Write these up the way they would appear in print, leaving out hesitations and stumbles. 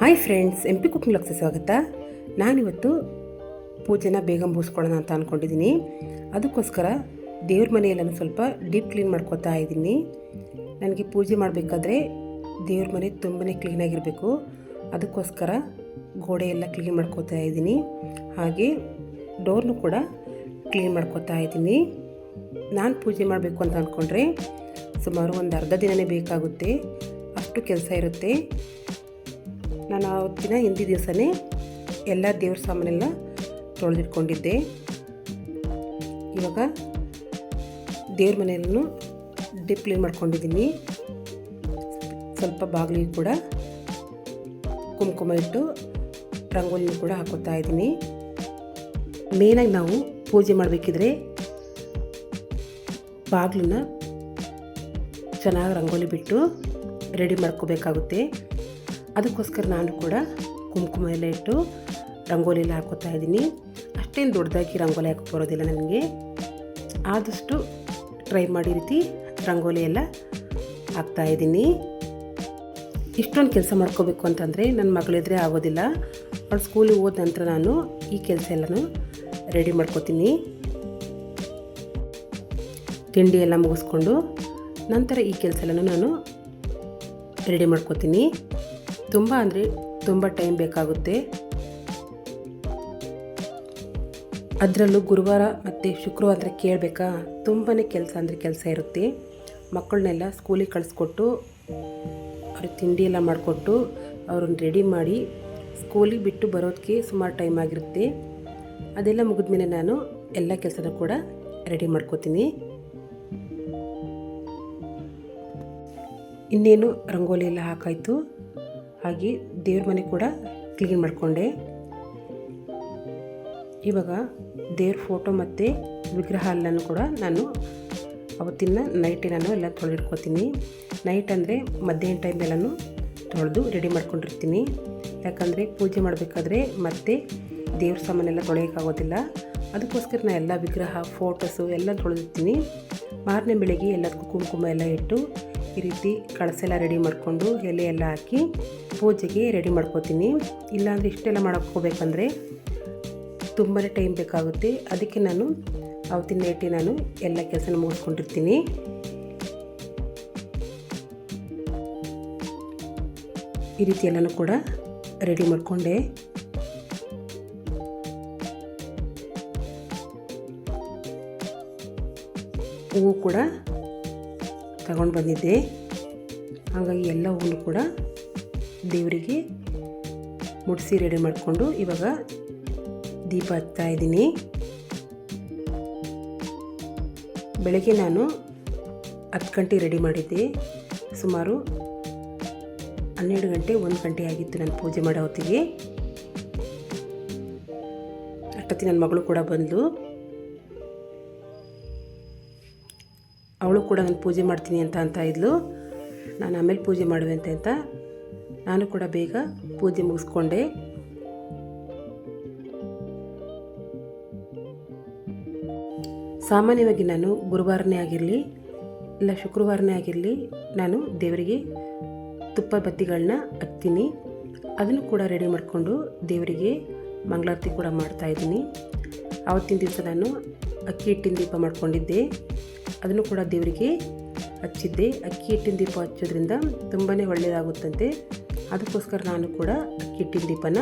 Hi friends, M P cooking ವ್ಲಾಗ್ಸ್ಗೆ ಸ್ವಾಗತ. ನಾನಿವತ್ತು ಪೂಜೆನ ಬೇಗ ಮುಗಿಸ್ಕೊಳ್ಳೋಣ ಅಂತ ಅಂದ್ಕೊಂಡಿದ್ದೀನಿ. ಅದಕ್ಕೋಸ್ಕರ ದೇವ್ರ ಮನೆಯೆಲ್ಲನೂ ಸ್ವಲ್ಪ ಡೀಪ್ ಕ್ಲೀನ್ ಮಾಡ್ಕೋತಾ ಇದ್ದೀನಿ. ನನಗೆ ಪೂಜೆ ಮಾಡಬೇಕಾದ್ರೆ ದೇವ್ರ ಮನೆ ತುಂಬಾ ಕ್ಲೀನಾಗಿರಬೇಕು. ಅದಕ್ಕೋಸ್ಕರ ಗೋಡೆ ಎಲ್ಲ ಕ್ಲೀನ್ ಮಾಡ್ಕೋತಾ ಇದ್ದೀನಿ. ಹಾಗೆ ಡೋರ್ನು ಕೂಡ ಕ್ಲೀನ್ ಮಾಡ್ಕೋತಾ ಇದ್ದೀನಿ. ನಾನು ಪೂಜೆ ಮಾಡಬೇಕು ಅಂತ ಅಂದ್ಕೊಂಡ್ರೆ ಸುಮಾರು ಒಂದು ಅರ್ಧ ದಿನವೇ ಬೇಕಾಗುತ್ತೆ, ಅಷ್ಟು ಕೆಲಸ ಇರುತ್ತೆ. ನಾನು ಆವತ್ತಿನ ಹಿಂದಿನ ದಿವಸನೇ ಎಲ್ಲ ದೇವ್ರ ಸಾಮಾನೆಲ್ಲ ತೊಳೆದಿಟ್ಕೊಂಡಿದ್ದೆ. ಇವಾಗ ದೇವ್ರ ಮನೆಯನ್ನು ಡೀಪ್ ಕ್ಲೀನ್ ಮಾಡ್ಕೊಂಡಿದ್ದೀನಿ. ಸ್ವಲ್ಪ ಬಾಗಿಲಿಗೆ ಕೂಡ ಕುಂಕುಮ ಇಟ್ಟು ರಂಗೋಲಿನೂ ಕೂಡ ಹಾಕೋತಾ ಇದ್ದೀನಿ. ಮೇನಾಗಿ ನಾವು ಪೂಜೆ ಮಾಡಬೇಕಿದ್ರೆ ಬಾಗಿಲನ್ನ ಚೆನ್ನಾಗಿ ರಂಗೋಲಿ ಬಿಟ್ಟು ರೆಡಿ ಮಾಡ್ಕೋಬೇಕಾಗುತ್ತೆ. ಅದಕ್ಕೋಸ್ಕರ ನಾನು ಕೂಡ ಕುಂಕುಮ ಎಲ್ಲ ಇಟ್ಟು ರಂಗೋಲಿ ಎಲ್ಲ ಹಾಕೋತಾ ಇದ್ದೀನಿ. ಅಷ್ಟೇನು ದೊಡ್ಡದಾಗಿ ರಂಗೋಲಿ ಹಾಕಕ್ಕೆ ಬರೋದಿಲ್ಲ ನನಗೆ. ಆದಷ್ಟು ಟ್ರೈ ಮಾಡಿ ರೀತಿ ರಂಗೋಲಿ ಎಲ್ಲ ಹಾಕ್ತಾ ಇದ್ದೀನಿ. ಇಷ್ಟೊಂದು ಕೆಲಸ ಮಾಡ್ಕೋಬೇಕು ಅಂತಂದರೆ ನನ್ನ ಮಗಳಿದ್ರೆ ಆಗೋದಿಲ್ಲ. ಅವಳು ಸ್ಕೂಲಿಗೆ ಹೋದ ನಂತರ ನಾನು ಈ ಕೆಲಸ ಎಲ್ಲನೂ ರೆಡಿ ಮಾಡ್ಕೋತೀನಿ. ತಿಂಡಿ ಎಲ್ಲ ಮುಗಿಸ್ಕೊಂಡು ನಂತರ ಈ ಕೆಲಸ ಎಲ್ಲನೂ ನಾನು ರೆಡಿ ಮಾಡ್ಕೋತೀನಿ. ತುಂಬ ಅಂದರೆ ತುಂಬ ಟೈಮ್ ಬೇಕಾಗುತ್ತೆ. ಅದರಲ್ಲೂ ಗುರುವಾರ ಮತ್ತು ಶುಕ್ರವಾರ ಅಂದರೆ ಕೇಳಬೇಕಾ, ತುಂಬಾ ಕೆಲಸ ಇರುತ್ತೆ. ಮಕ್ಕಳನ್ನೆಲ್ಲ ಸ್ಕೂಲಿಗೆ ಕಳಿಸ್ಕೊಟ್ಟು ಅವ್ರಿಗೆ ತಿಂಡಿ ಎಲ್ಲ ಮಾಡಿಕೊಟ್ಟು ಅವ್ರನ್ನ ರೆಡಿ ಮಾಡಿ ಸ್ಕೂಲಿಗೆ ಬಿಟ್ಟು ಬರೋದಕ್ಕೆ ಸುಮಾರು ಟೈಮ್ ಆಗಿರುತ್ತೆ. ಅದೆಲ್ಲ ಮುಗಿದ್ಮೇಲೆ ನಾನು ಎಲ್ಲ ಕೆಲಸನೂ ಕೂಡ ರೆಡಿ ಮಾಡ್ಕೋತೀನಿ. ಇನ್ನೇನು ರಂಗೋಲಿ ಎಲ್ಲ ಹಾಕಾಯಿತು. ಹಾಗೆ ದೇವ್ರ ಮನೆ ಕೂಡ ಕ್ಲೀನ್ ಮಾಡಿಕೊಂಡೆ. ಇವಾಗ ದೇವ್ರ ಫೋಟೋ ಮತ್ತು ವಿಗ್ರಹ ಎಲ್ಲನೂ ಕೂಡ ನಾನು ಅವತ್ತಿನ ನೈಟೇ ನಾನು ಎಲ್ಲ ತೊಳೆದಿಟ್ಕೋತೀನಿ. ನೈಟ್ ಅಂದರೆ ಮಧ್ಯಾಹ್ನ ಟೈಮ್ ಎಲ್ಲನೂ ತೊಳೆದು ರೆಡಿ ಮಾಡ್ಕೊಂಡಿರ್ತೀನಿ. ಯಾಕಂದರೆ ಪೂಜೆ ಮಾಡಬೇಕಾದ್ರೆ ಮತ್ತೆ ದೇವ್ರ ಸಾಮಾನೆಲ್ಲ ತೊಳೆಯೋಕ್ಕಾಗೋದಿಲ್ಲ. ಅದಕ್ಕೋಸ್ಕರ ನಾನು ಎಲ್ಲ ವಿಗ್ರಹ ಫೋಟೋಸು ಎಲ್ಲ ತೊಳೆದಿರ್ತೀನಿ. ಮಾರನೇ ಬೆಳಗ್ಗೆ ಎಲ್ಲದಕ್ಕೂ ಕುಂಕುಮ ಎಲ್ಲ ಇಟ್ಟು ಈ ರೀತಿ ಕಳಸೆಲ್ಲ ರೆಡಿ ಮಾಡಿಕೊಂಡು ಎಲೆ ಎಲ್ಲ ಹಾಕಿ ಪೂಜೆಗೆ ರೆಡಿ ಮಾಡ್ಕೋತೀನಿ. ಇಲ್ಲಾಂದರೆ ಇಷ್ಟೆಲ್ಲ ಮಾಡ್ಕೋಬೇಕಂದ್ರೆ ತುಂಬಾ ಟೈಮ್ ಬೇಕಾಗುತ್ತೆ. ಅದಕ್ಕೆ ನಾನು ಅವತ್ತಿನ ನೈಟೇ ನಾನು ಎಲ್ಲ ಕೆಲಸನ ಮುಗಿಸ್ಕೊಂಡಿರ್ತೀನಿ. ಈ ರೀತಿ ಎಲ್ಲನೂ ಕೂಡ ರೆಡಿ ಮಾಡಿಕೊಂಡೆ. ಹೂವು ಕೂಡ ತಗೊಂಡು ಬಂದಿದ್ದೆ. ಹಾಗಾಗಿ ಎಲ್ಲ ಹೂವು ಕೂಡ ದೇವರಿಗೆ ಮುಡಿಸಿ ರೆಡಿ ಮಾಡಿಕೊಂಡು ಇವಾಗ ದೀಪ ಹಚ್ತಾ ಇದ್ದೀನಿ. ಬೆಳಗ್ಗೆ ನಾನು 10 ಗಂಟೆ ರೆಡಿ ಮಾಡಿದ್ದೆ. ಸುಮಾರು 12 ಗಂಟೆ 1 ಗಂಟೆ ಆಗಿತ್ತು ನಾನು ಪೂಜೆ ಮಾಡೋ ಹೊತ್ತಿಗೆ. ಅಷ್ಟೊತ್ತಿ ನನ್ನ ಮಗಳು ಕೂಡ ಬಂದು ಅವಳು ಕೂಡ ನಾನು ಪೂಜೆ ಮಾಡ್ತೀನಿ ಅಂತ ಇದ್ಲು. ನಾನು ಆಮೇಲೆ ಪೂಜೆ ಮಾಡುವೆ ಅಂತ ನಾನು ಕೂಡ ಬೇಗ ಪೂಜೆ ಮುಗಿಸ್ಕೊಂಡೆ. ಸಾಮಾನ್ಯವಾಗಿ ನಾನು ಗುರುವಾರನೇ ಆಗಿರಲಿ ಇಲ್ಲ ಶುಕ್ರವಾರನೇ ಆಗಿರಲಿ ನಾನು ದೇವರಿಗೆ ತುಪ್ಪ ಬತ್ತಿಗಳನ್ನ ಹಚ್ತೀನಿ. ಅದನ್ನು ಕೂಡ ರೆಡಿ ಮಾಡಿಕೊಂಡು ದೇವರಿಗೆ ಮಂಗಳಾರತಿ ಕೂಡ ಮಾಡ್ತಾಯಿದ್ದೀನಿ. ಆವತ್ತಿನ ದಿವಸ ನಾನು ಅಕ್ಕಿ ಹಿಟ್ಟಿನ ದೀಪ ಮಾಡ್ಕೊಂಡಿದ್ದೆ. ಅದನ್ನು ಕೂಡ ದೇವರಿಗೆ ಹಚ್ಚಿದ್ದೆ. ಅಕ್ಕಿ ಹಿಟ್ಟಿನ ದೀಪ ಹಚ್ಚೋದ್ರಿಂದ ತುಂಬಾ ಒಳ್ಳೆಯದಾಗುತ್ತಂತೆ. ಅದಕ್ಕೋಸ್ಕರ ನಾನು ಕೂಡ ಅಕ್ಕಿ ಹಿಟ್ಟಿನ ದೀಪನ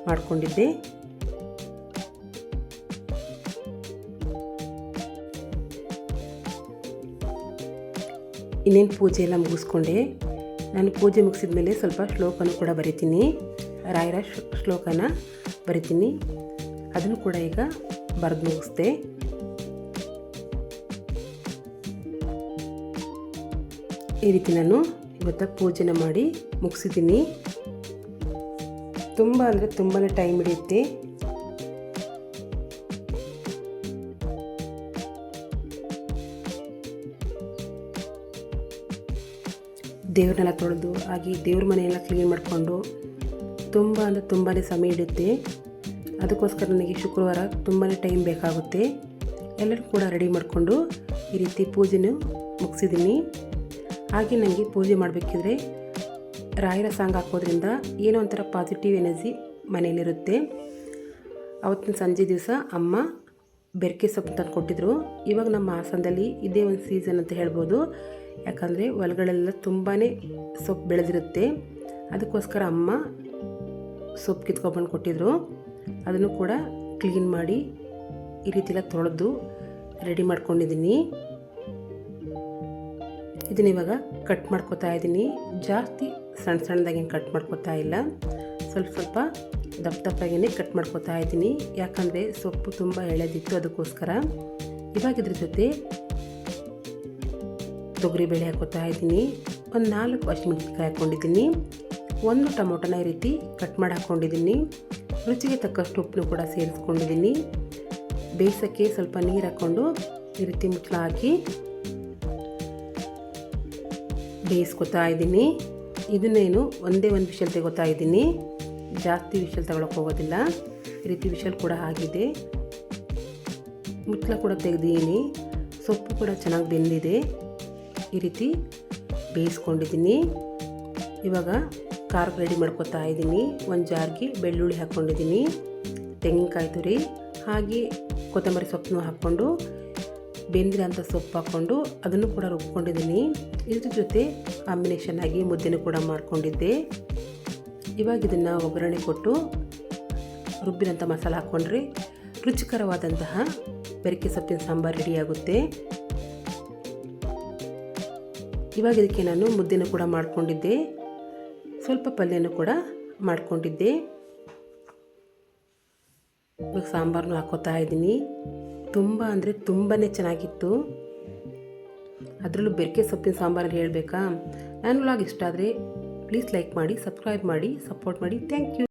ಮಾಡಿಕೊಂಡಿದ್ದೆ. ಇನ್ನೇನು ಪೂಜೆ ಎಲ್ಲ ಮುಗಿಸ್ಕೊಂಡೆ. ನಾನು ಪೂಜೆ ಮುಗಿಸಿದ ಮೇಲೆ ಸ್ವಲ್ಪ ಶ್ಲೋಕನೂ ಕೂಡ ಬರಿತೀನಿ. ರಾಯರ ಶ್ಲೋಕನ ಬರಿತೀನಿ. ಅದನ್ನು ಕೂಡ ಈಗ ಬರೆದು ಮುಗಿಸ್ದೆ. ಈ ರೀತಿ ನಾನು ಇವತ್ತು ಪೂಜೆನ ಮಾಡಿ ಮುಗಿಸಿದ್ದೀನಿ. ತುಂಬ ಅಂದರೆ ತುಂಬಾ ಟೈಮ್ ಹಿಡಿಯುತ್ತೆ. ದೇವ್ರನ್ನೆಲ್ಲ ತೊಳೆದು ಹಾಗೆ ದೇವ್ರ ಮನೆಯೆಲ್ಲ ಕ್ಲೀನ್ ಮಾಡಿಕೊಂಡು ತುಂಬ ಅಂದರೆ ತುಂಬಾ ಸಮಯ ಹಿಡಿಯುತ್ತೆ. ಅದಕ್ಕೋಸ್ಕರ ನನಗೆ ಶುಕ್ರವಾರ ತುಂಬಾ ಟೈಮ್ ಬೇಕಾಗುತ್ತೆ. ಎಲ್ಲರೂ ಕೂಡ ರೆಡಿ ಮಾಡಿಕೊಂಡು ಈ ರೀತಿ ಪೂಜೆನೂ ಮುಗಿಸಿದ್ದೀನಿ. ಹಾಗೆ ನನಗೆ ಪೂಜೆ ಮಾಡಬೇಕಿದ್ರೆ ರಾಯರ ಸಾಂಗ್ ಹಾಕೋದ್ರಿಂದ ಏನೋ ಒಂಥರ ಪಾಸಿಟಿವ್ ಎನರ್ಜಿ ಮನೆಯಲ್ಲಿರುತ್ತೆ. ಅವತ್ತಿನ ಸಂಜೆ ದಿವಸ ಅಮ್ಮ ಬೆರಕೆ ಸೊಪ್ಪು ತಂದು ಕೊಟ್ಟಿದ್ರು. ಇವಾಗ ನಮ್ಮ ಹಾಸನದಲ್ಲಿ ಇದೇ ಒಂದು ಸೀಸನ್ ಅಂತ ಹೇಳ್ಬೋದು. ಯಾಕಂದರೆ ಹೊಲಗಳೆಲ್ಲ ತುಂಬಾ ಸೊಪ್ಪು ಬೆಳೆದಿರುತ್ತೆ. ಅದಕ್ಕೋಸ್ಕರ ಅಮ್ಮ ಸೊಪ್ಪು ಕಿತ್ಕೊಬಂದು ಕೊಟ್ಟಿದ್ರು. ಅದನ್ನು ಕೂಡ ಕ್ಲೀನ್ ಮಾಡಿ ಈ ರೀತಿ ಎಲ್ಲ ತೊಳೆದು ರೆಡಿ ಮಾಡ್ಕೊಂಡಿದ್ದೀನಿ. ಇದನ್ನ ಇವಾಗ ಕಟ್ ಮಾಡ್ಕೊತಾ ಇದ್ದೀನಿ. ಜಾಸ್ತಿ ಸಣ್ಣ ಸಣ್ಣದಾಗಿ ಕಟ್ ಮಾಡ್ಕೊತಾ ಇಲ್ಲ, ಸ್ವಲ್ಪ ಸ್ವಲ್ಪ ದಪ್ಪದಾಗಿಯೇ ಕಟ್ ಮಾಡ್ಕೊತಾ ಇದ್ದೀನಿ. ಯಾಕಂದರೆ ಸೊಪ್ಪು ತುಂಬ ಎಳೆದಿತ್ತು, ಅದಕ್ಕೋಸ್ಕರ. ಇವಾಗ ಇದ್ರ ಜೊತೆ ತೊಗರಿಬೇಳೆ ಹಾಕೋತಾ ಇದ್ದೀನಿ. ಒಂದು 4 ಹಸಿಮೆಣಸಿನ್ಕಾಯಿ ಹಾಕ್ಕೊಂಡಿದ್ದೀನಿ. 1 ಟೊಮೊಟೊನ ಈ ರೀತಿ ಕಟ್ ಮಾಡಿ ಹಾಕ್ಕೊಂಡಿದ್ದೀನಿ. ರುಚಿಗೆ ತಕ್ಕಷ್ಟು ಉಪ್ಪನ್ನು ಕೂಡ ಸೇರಿಸ್ಕೊಂಡಿದ್ದೀನಿ. ಬೇಯಿಸೋಕ್ಕೆ ಸ್ವಲ್ಪ ನೀರು ಹಾಕ್ಕೊಂಡು ಈ ರೀತಿ ಮುಚ್ಚಳ ಹಾಕಿ ಬೇಯಿಸ್ಕೊತಾ ಇದ್ದೀನಿ. ಇದನ್ನೇನು ಒಂದೇ ಒಂದು ವಿಷಲ್ ತೆಗೋತಾ ಇದ್ದೀನಿ, ಜಾಸ್ತಿ ವಿಷಲ್ ತಗೊಳಕ್ಕೆ ಹೋಗೋದಿಲ್ಲ. ಈ ರೀತಿ ವಿಷಲ್ ಕೂಡ ಆಗಿದೆ. ಮುಚ್ಚಳ ಕೂಡ ತೆಗೆದಿದ್ದೀನಿ. ಸೊಪ್ಪು ಕೂಡ ಚೆನ್ನಾಗಿ ಬೆಂದಿದೆ. ಈ ರೀತಿ ಬೇಯಿಸ್ಕೊಂಡಿದ್ದೀನಿ. ಇವಾಗ ಖಾರಕ್ಕೆ ರೆಡಿ ಮಾಡ್ಕೊತಾ ಇದ್ದೀನಿ. ಒಂದು ಜಾರ್ಗೆ ಬೆಳ್ಳುಳ್ಳಿ ಹಾಕ್ಕೊಂಡಿದ್ದೀನಿ, ತೆಂಗಿನಕಾಯಿ ತುರಿ, ಹಾಗೆ ಕೊತ್ತಂಬರಿ ಸೊಪ್ಪನ್ನು ಹಾಕ್ಕೊಂಡು ಬೆಂದಿರೋಂಥ ಸೊಪ್ಪು ಹಾಕ್ಕೊಂಡು ಅದನ್ನು ಕೂಡ ರುಬ್ಕೊಂಡಿದ್ದೀನಿ. ಇದ್ರ ಜೊತೆ ಕಾಂಬಿನೇಷನ್ ಆಗಿ ಮುದ್ದೆನೂ ಕೂಡ ಮಾಡ್ಕೊಂಡಿದ್ದೆ. ಇವಾಗ ಇದನ್ನು ಒಗ್ಗರಣೆ ಕೊಟ್ಟು ರುಬ್ಬಿರೋಂಥ ಮಸಾಲೆ ಹಾಕ್ಕೊಂಡ್ರೆ ರುಚಿಕರವಾದಂತಹ ಬೆರಕೆ ಸೊಪ್ಪಿನ ಸಾಂಬಾರು ರೆಡಿಯಾಗುತ್ತೆ. ಇವಾಗ ಇದಕ್ಕೆ ನಾನು ಮುದ್ದೆನೂ ಕೂಡ ಮಾಡ್ಕೊಂಡಿದ್ದೆ, ಸ್ವಲ್ಪ ಪಲ್ಯನೂ ಕೂಡ ಮಾಡ್ಕೊಂಡಿದ್ದೆ. ಇವಾಗ ಸಾಂಬಾರನ್ನು ಹಾಕೋತಾ ಇದ್ದೀನಿ. ತುಂಬ ಅಂದರೆ ತುಂಬಾ ಚೆನ್ನಾಗಿತ್ತು. ಅದರಲ್ಲೂ ಬೆರಕೆ ಸೊಪ್ಪಿನ ಸಾಂಬಾರು ಹೇಳಬೇಕಾ? ನನ್ನ ವ್ಲಾಗ್ ಇಷ್ಟ ಆದರೆ ಪ್ಲೀಸ್ ಲೈಕ್ ಮಾಡಿ, ಸಬ್ಸ್ಕ್ರೈಬ್ ಮಾಡಿ, ಸಪೋರ್ಟ್ ಮಾಡಿ. Thank you.